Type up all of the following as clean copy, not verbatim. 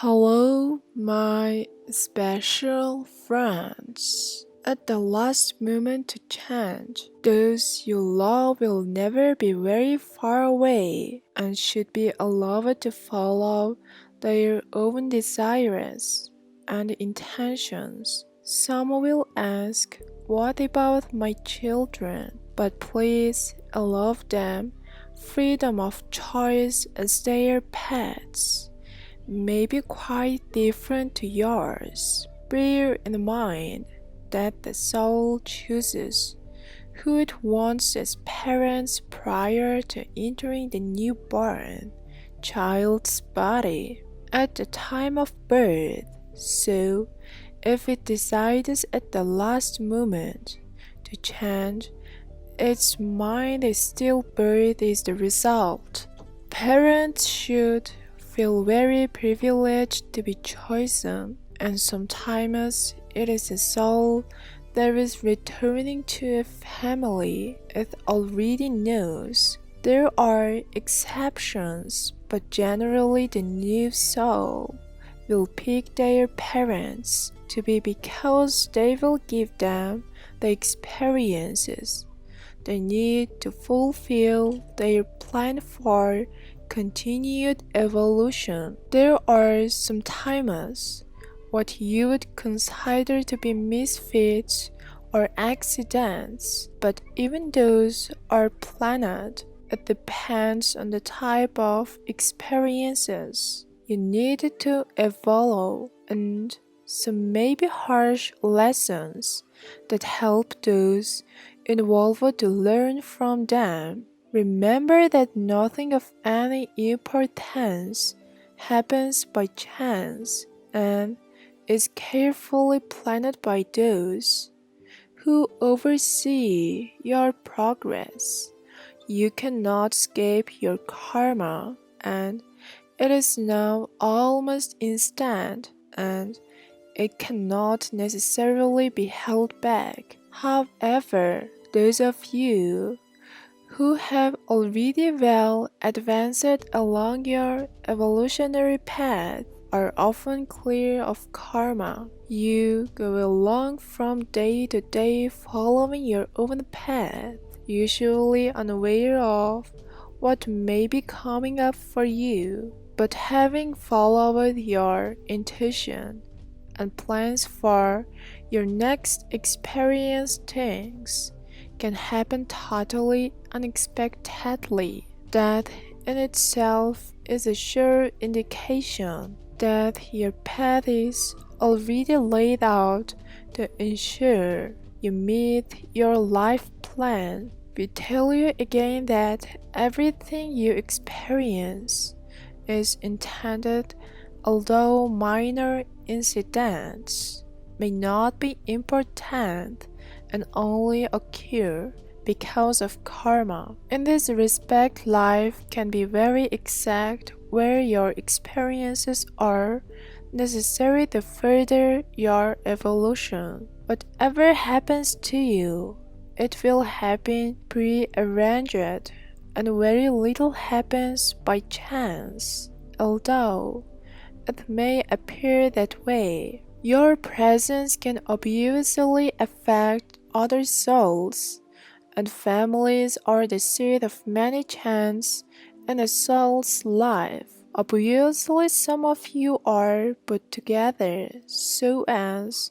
Hello, my special friends. At the last moment to change, those you love will never be very far away and should be allowed to follow their own desires and intentions. Some will ask, what about my children? But please allow them freedom of choice as their pets. May be quite different to yours. Bear in mind that the soul chooses who it wants as parents prior to entering the newborn child's body at the time of birth. So, if it decides at the last moment to change its mind, stillbirth is the result. Parents should feel very privileged to be chosen, and sometimes it is a soul that is returning to a family it already knows. There are exceptions, but generally the new soul will pick their parents to be because they will give them the experiences they need to fulfill their plan for continued evolution. There are sometimes what you would consider to be misfits or accidents, but even those are planned. It depends on the type of experiences you need to evolve, and some may be harsh lessons that help those involved to learn from them. Remember that nothing of any importance happens by chance and is carefully planned by those who oversee your progress. You cannot escape your karma, and it is now almost instant, and it cannot necessarily be held back. However, those of you who have already well advanced along your evolutionary path are often clear of karma. You go along from day to day following your own path, usually unaware of what may be coming up for you. But having followed your intuition and plans for your next experience, things can happen totally unexpectedly. That in itself is a sure indication that your path is already laid out to ensure you meet your life plan. We tell you again that everything you experience is intended, although minor incidents may not be important and only occur because of karma. In this respect, life can be very exact where your experiences are necessary to further your evolution. Whatever happens to you, it will happen pre-arranged, and very little happens by chance, although it may appear that way. Your presence can obviously affect other souls, and families are the seed of many chances in a soul's life. Obviously, some of you are put together so as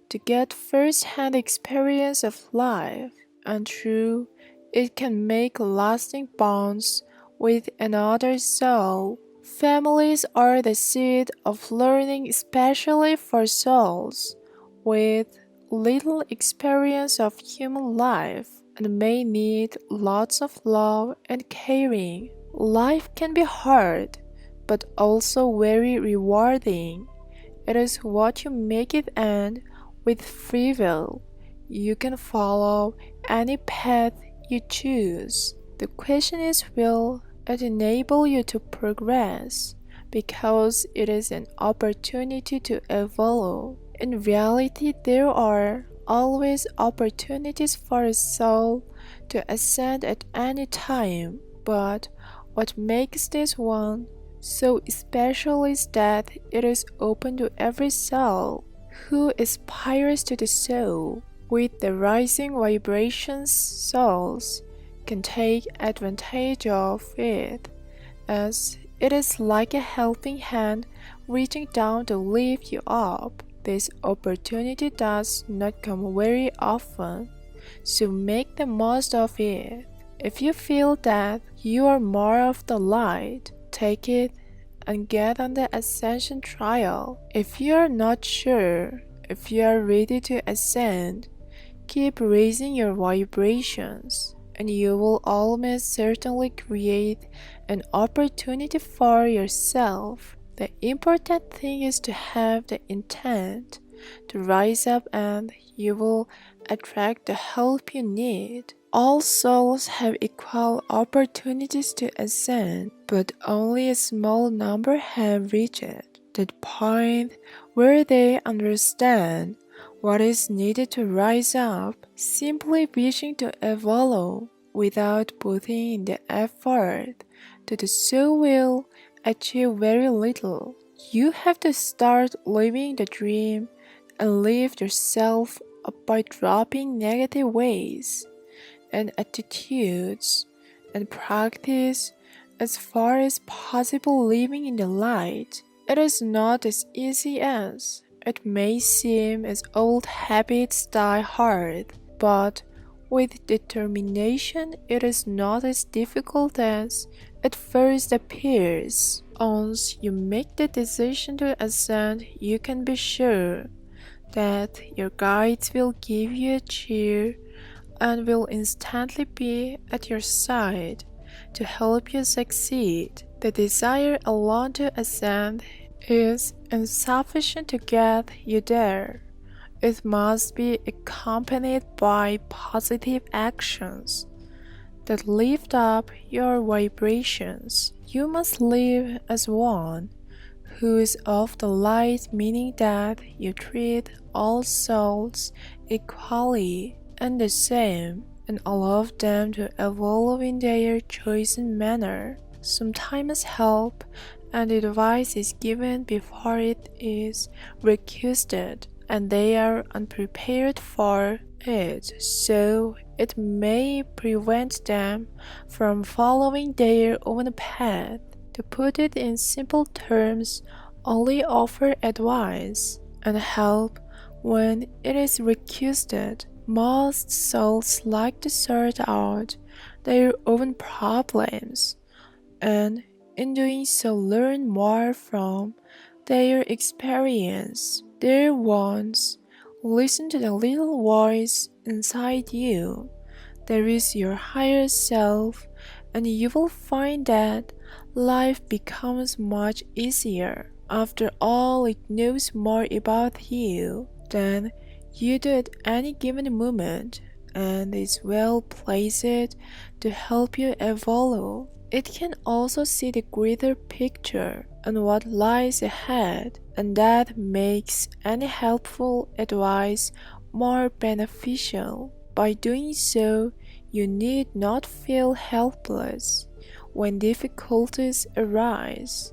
to get first-hand experience of life, and true, it can make lasting bonds with another soul. Families are the seed of learning, especially for souls with little experience of human life and may need lots of love and caring. Life can be hard, but also very rewarding. It is what you make it, and with free will, you can follow any path you choose. The question is, will it enable you to progress? Because it is an opportunity to evolve. In reality, there are always opportunities for a soul to ascend at any time, but what makes this one so special is that it is open to every soul who aspires to the soul. With the rising vibrations, souls can take advantage of it, as it is like a helping hand reaching down to lift you up. This opportunity does not come very often, so make the most of it. If you feel that you are more of the light, take it and get on the ascension trial. If you are not sure if you are ready to ascend, keep raising your vibrations, and you will almost certainly create an opportunity for yourself. The important thing is to have the intent to rise up, and you will attract the help you need. All souls have equal opportunities to ascend, but only a small number have reached that point where they understand what is needed to rise up. Simply wishing to evolve without putting in the effort to do so will achieve very little. You have to start living the dream and lift yourself up by dropping negative ways and attitudes, and practice as far as possible living in the light. It is not as easy as it may seem, as old habits die hard, but with determination it is not as difficult as it first appears. Once you make the decision to ascend, you can be sure that your guides will give you a cheer and will instantly be at your side to help you succeed. The desire alone to ascend is insufficient to get you there. It must be accompanied by positive actions that lift up your vibrations. You must live as one who is of the light, meaning that you treat all souls equally and the same, and allow them to evolve in their chosen manner. Sometimes help and advice is given before it is requested, and they are unprepared for it, so it may prevent them from following their own path. To put it in simple terms, only offer advice and help when it is requested. Most souls like to sort out their own problems, and in doing so learn more from their experience. Dear ones, listen to the little voice inside you. There is your higher self, and you will find that life becomes much easier. After all, it knows more about you than you do at any given moment, and is well placed to help you evolve. It can also see the greater picture and what lies ahead, and that makes any helpful advice more beneficial. By doing so, you need not feel helpless when difficulties arise.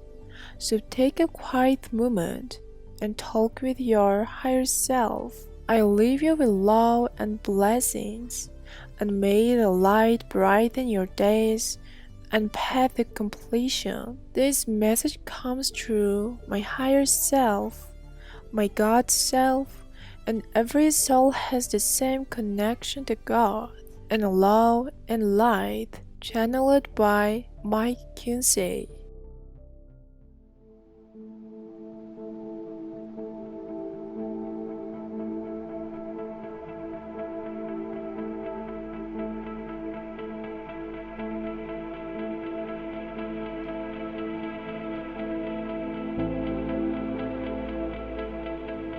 So take a quiet moment and talk with your higher self. I leave you with love and blessings, and may the light brighten your days and path to completion. This message comes through my higher self, my God self, and every soul has the same connection to God and love and light, channeled by 𝐼𝐸